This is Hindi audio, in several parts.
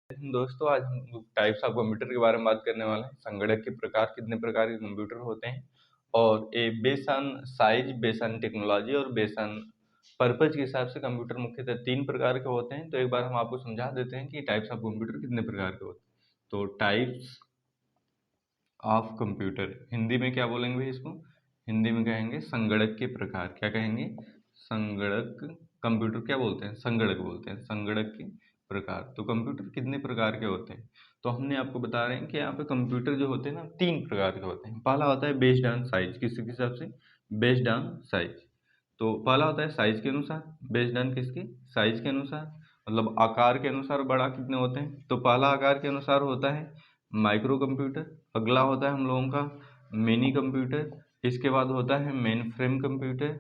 दोस्तों, आज हम लोग टाइप्स ऑफ कंप्यूटर के बारे में बात करने वाले हैं। संगणक के प्रकार, कितने प्रकार के कंप्यूटर होते हैं और ये based on size, based on technology और बेस्ड ऑन पर्पज के हिसाब से कंप्यूटर मुख्यतः 3 प्रकार के होते हैं। तो एक बार हम आपको समझा देते हैं कि टाइप्स ऑफ कंप्यूटर कितने प्रकार के होते हैं। तो टाइप्स ऑफ कंप्यूटर हिंदी में क्या बोलेंगे भाई इसको? हिंदी में कहेंगे संगणक के प्रकार। क्या कहेंगे? संगणक। कंप्यूटर क्या बोलते हैं? संगणक बोलते हैं। संगणक के प्रकार। तो कंप्यूटर कितने प्रकार के होते हैं? तो हमने आपको बता रहे हैं कि यहाँ पे कंप्यूटर जो होते हैं ना, 3 प्रकार के होते हैं। पहला होता है बेस्ड ऑन साइज। किसके हिसाब से? Based on size. तो पहला होता है साइज के अनुसार। बेस्ड ऑन किसके? साइज के अनुसार, मतलब आकार के अनुसार बड़ा कितने होते हैं। तो पहला आकार के अनुसार होता है माइक्रो कंप्यूटर। अगला होता है हम लोगों का मिनी कंप्यूटर। इसके बाद होता है main frame computer.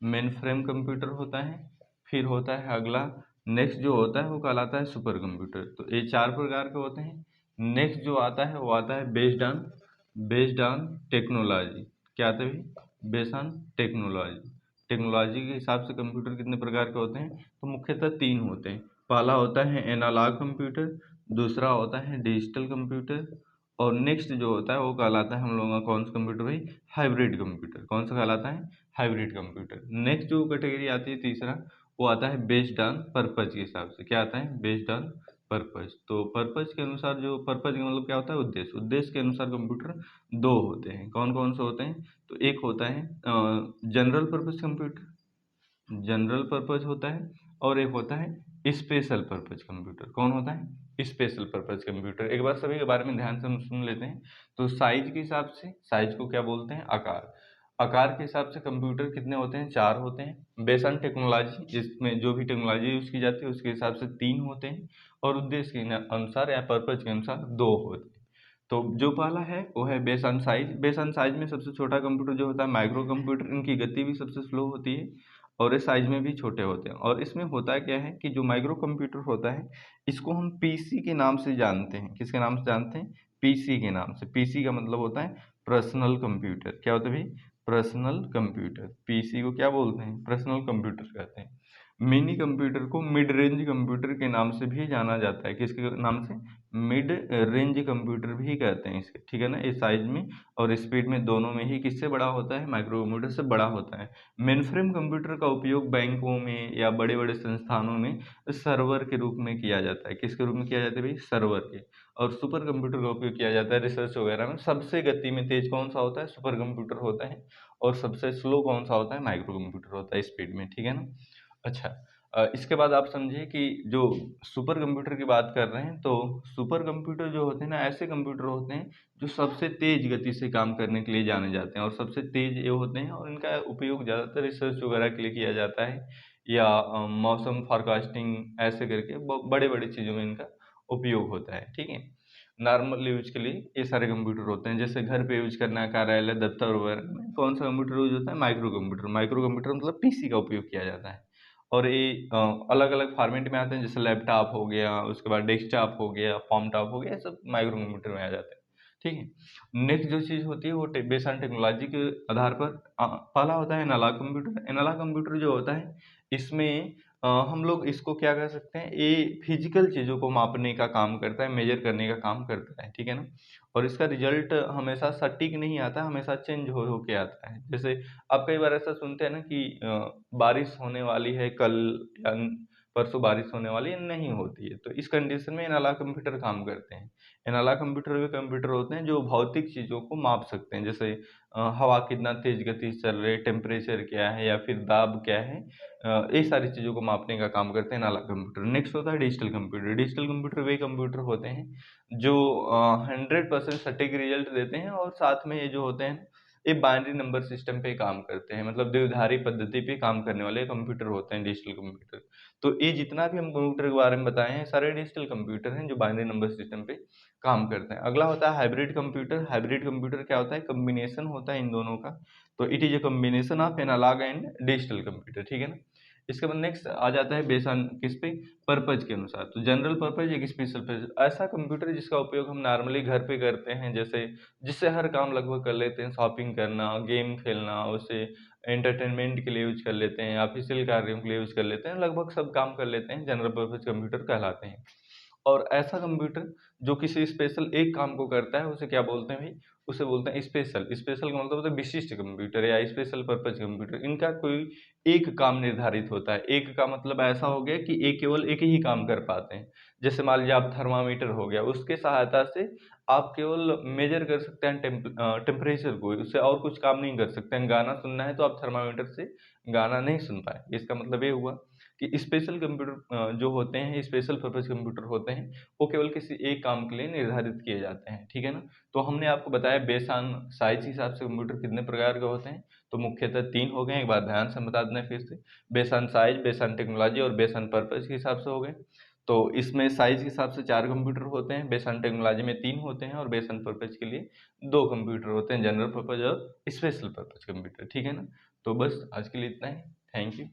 Main frame computer होता है। फिर होता है अगला, नेक्स्ट जो होता है वो कहलाता है सुपर कंप्यूटर। तो ये 4 प्रकार के होते हैं। नेक्स्ट जो आता है वो आता है बेस्ड ऑन टेक्नोलॉजी। क्या आता है भाई? Based on technology. टेक्नोलॉजी के हिसाब से कंप्यूटर कितने प्रकार के होते हैं? तो मुख्यतः 3 होते हैं। पहला होता है एनालॉग कंप्यूटर, दूसरा होता है डिजिटल कंप्यूटर और नेक्स्ट जो होता है वो कहलाता है हम लोगों का कौन सा कंप्यूटर भाई? Hybrid computer. कौन सा कहलाता है? Hybrid computer. नेक्स्ट जो कैटेगरी आती है तीसरा, वो आता है बेस्ड ऑन पर्पज के हिसाब से। क्या आता है? Based on purpose. तो पर्पज के अनुसार, जो पर्पज का मतलब क्या होता है? उद्देश्य। उद्देश्य के अनुसार कंप्यूटर 2 होते हैं। कौन कौन से होते हैं? तो एक होता है general purpose computer, general purpose होता है, और एक होता है स्पेशल पर्पज कंप्यूटर। कौन होता है? Special purpose computer. एक बार सभी के बारे में ध्यान से हम सुन लेते हैं। तो साइज के हिसाब से, साइज को क्या बोलते हैं? आकार। आकार के हिसाब से कंप्यूटर कितने होते हैं? 4 होते हैं। बेस्ड ऑन टेक्नोलॉजी, जिसमें जो भी टेक्नोलॉजी यूज की जाती है उसके हिसाब से 3 होते हैं और उद्देश्य के अनुसार या पर्पज के अनुसार 2 होते हैं। तो जो पहला है वो है base on size. Base on size में सबसे छोटा कंप्यूटर जो होता है माइक्रो कंप्यूटर। इनकी गति भी सबसे स्लो होती है और इस साइज में भी छोटे होते हैं। और इसमें होता क्या है कि जो माइक्रो कंप्यूटर होता है इसको हम पीसी के नाम से जानते हैं। किसके नाम से जानते हैं? पीसी के नाम से। पीसी का मतलब होता है पर्सनल कंप्यूटर। क्या होता है भाई? Personal computer. पीसी को क्या बोलते हैं? पर्सनल कंप्यूटर कहते हैं। मिनी कंप्यूटर को मिड रेंज कंप्यूटर के नाम से भी जाना जाता है। किसके नाम से? मिड रेंज कंप्यूटर भी कहते हैं इसके। ठीक है ना? इस साइज में और स्पीड में दोनों में ही किससे बड़ा होता है? माइक्रो कंप्यूटर से बड़ा होता है। मेनफ्रेम कंप्यूटर का उपयोग बैंकों में या बड़े बड़े संस्थानों में सर्वर के रूप में किया जाता है। किसके रूप में किया जाता है भाई? सर्वर के। और सुपर कंप्यूटर का उपयोग किया जाता है रिसर्च वगैरह में। सबसे गति में तेज कौन सा होता है? सुपर कंप्यूटर होता है। और सबसे स्लो कौन सा होता है? माइक्रो कंप्यूटर होता है स्पीड में। ठीक है ना? अच्छा, इसके बाद आप समझिए कि जो सुपर कंप्यूटर की बात कर रहे हैं, तो सुपर कंप्यूटर जो होते हैं ना, ऐसे कंप्यूटर होते हैं जो सबसे तेज गति से काम करने के लिए जाने जाते हैं और सबसे तेज ये होते हैं और इनका उपयोग ज़्यादातर रिसर्च वगैरह के लिए किया जाता है या मौसम फोरकास्टिंग ऐसे करके बड़े बड़े चीज़ों में इनका उपयोग होता है। ठीक है? नॉर्मल यूज के लिए ये सारे कंप्यूटर होते हैं। जैसे घर पे यूज करना है, कार्यालय, दफ्तर वगैरह में कौन सा कंप्यूटर यूज होता है? Micro computer. माइक्रो कंप्यूटर मतलब पीसी का उपयोग किया जाता है। और ये अलग अलग फॉर्मेट में आते हैं, जैसे लैपटॉप हो गया, उसके बाद डेस्कटॉप हो गया, फॉर्म टॉप हो गया, ये सब माइक्रो कंप्यूटर में आ जाते हैं। ठीक है? नेक्स्ट जो चीज़ होती है वो बेस्ड ऑन टेक्नोलॉजी के आधार पर पहला होता है एनालॉग कंप्यूटर। एनालॉग कंप्यूटर जो होता है इसमें हम लोग इसको क्या कह सकते हैं? ये फिजिकल चीज़ों को मापने का काम करता है, मेजर करने का काम करता है। ठीक है ना? और इसका रिजल्ट हमेशा सटीक नहीं आता, हमेशा चेंज हो के आता है। जैसे आप कई बार ऐसा सुनते हैं ना कि बारिश होने वाली है कल या परसों बारिश होने वाली है, नहीं होती है। तो इस कंडीशन में एनालॉग कंप्यूटर काम करते हैं। एनालॉग कंप्यूटर वे कंप्यूटर होते हैं जो भौतिक चीज़ों को माप सकते हैं। जैसे हवा कितना तेज गति से चल रही है, टेम्परेचर क्या है या फिर दाब क्या है, ये सारी चीज़ों को मापने का काम करते हैं एनालॉग कंप्यूटर। नेक्स्ट होता है डिजिटल कंप्यूटर। डिजिटल कंप्यूटर वे कंप्यूटर होते हैं जो 100% सटीक रिजल्ट देते हैं और साथ में ये जो होते हैं ये बाइनरी नंबर सिस्टम पे काम करते हैं, मतलब द्विधारी पद्धति पे काम करने वाले कंप्यूटर होते हैं डिजिटल कंप्यूटर। तो ये जितना भी हम कंप्यूटर के बारे में बताए हैं सारे डिजिटल कंप्यूटर हैं जो बाइनरी नंबर सिस्टम पे काम करते हैं। अगला होता है हाइब्रिड कंप्यूटर। हाइब्रिड कंप्यूटर क्या होता है? कम्बिनेशन होता है इन दोनों का। तो it is a combination of analogue and digital computer. ठीक है ना? इसके बाद नेक्स्ट आ जाता है बेस ऑन किस पे? पर्पज के अनुसार। तो जनरल पर्पज, एक स्पेशल पर्पज। ऐसा कंप्यूटर जिसका उपयोग हम नॉर्मली घर पे करते हैं, जैसे जिससे हर काम लगभग कर लेते हैं। शॉपिंग करना, गेम खेलना, उसे एंटरटेनमेंट के लिए यूज कर लेते हैं, ऑफिशियल कार्यों के लिए यूज कर लेते हैं, लगभग सब काम कर लेते हैं, जनरल पर्पज कंप्यूटर कहलाते हैं। और ऐसा कंप्यूटर जो किसी स्पेशल एक काम को करता है उसे क्या बोलते हैं भाई, उसे बोलते हैं स्पेशल। स्पेशल का मतलब होता है विशिष्ट कंप्यूटर या स्पेशल पर्पज कंप्यूटर। इनका कोई एक काम निर्धारित होता है। एक का मतलब ऐसा हो गया कि एक केवल एक ही काम कर पाते हैं। जैसे मान लीजिए आप थर्मामीटर हो गया, उसके सहायता से आप केवल मेजर कर सकते हैं टेम्परेचर को, उससे और कुछ काम नहीं कर सकते हैं। गाना सुनना है तो आप थर्मामीटर से गाना नहीं सुन पाए। इसका मतलब ये हुआ कि स्पेशल कंप्यूटर जो होते हैं, स्पेशल पर्पज कंप्यूटर होते हैं, वो केवल किसी एक काम के लिए निर्धारित किए जाते हैं। ठीक है ना? तो हमने आपको बताया बेस ऑन साइज के हिसाब से कंप्यूटर कितने प्रकार के होते हैं। तो मुख्यतः 3 हो गए, एक बार ध्यान से बता दें फिर से। Base on size, base on technology और बेस ऑन पर्पज के हिसाब से हो गए। तो इसमें साइज के हिसाब से 4 कंप्यूटर होते हैं, बेस ऑन टेक्नोलॉजी में 3 होते हैं और बेस ऑन पर्पज के लिए 2 कंप्यूटर होते हैं, जनरल पर्पज और स्पेशल पर्पज कंप्यूटर। ठीक है ना? तो बस आज के लिए इतना ही। Thank you.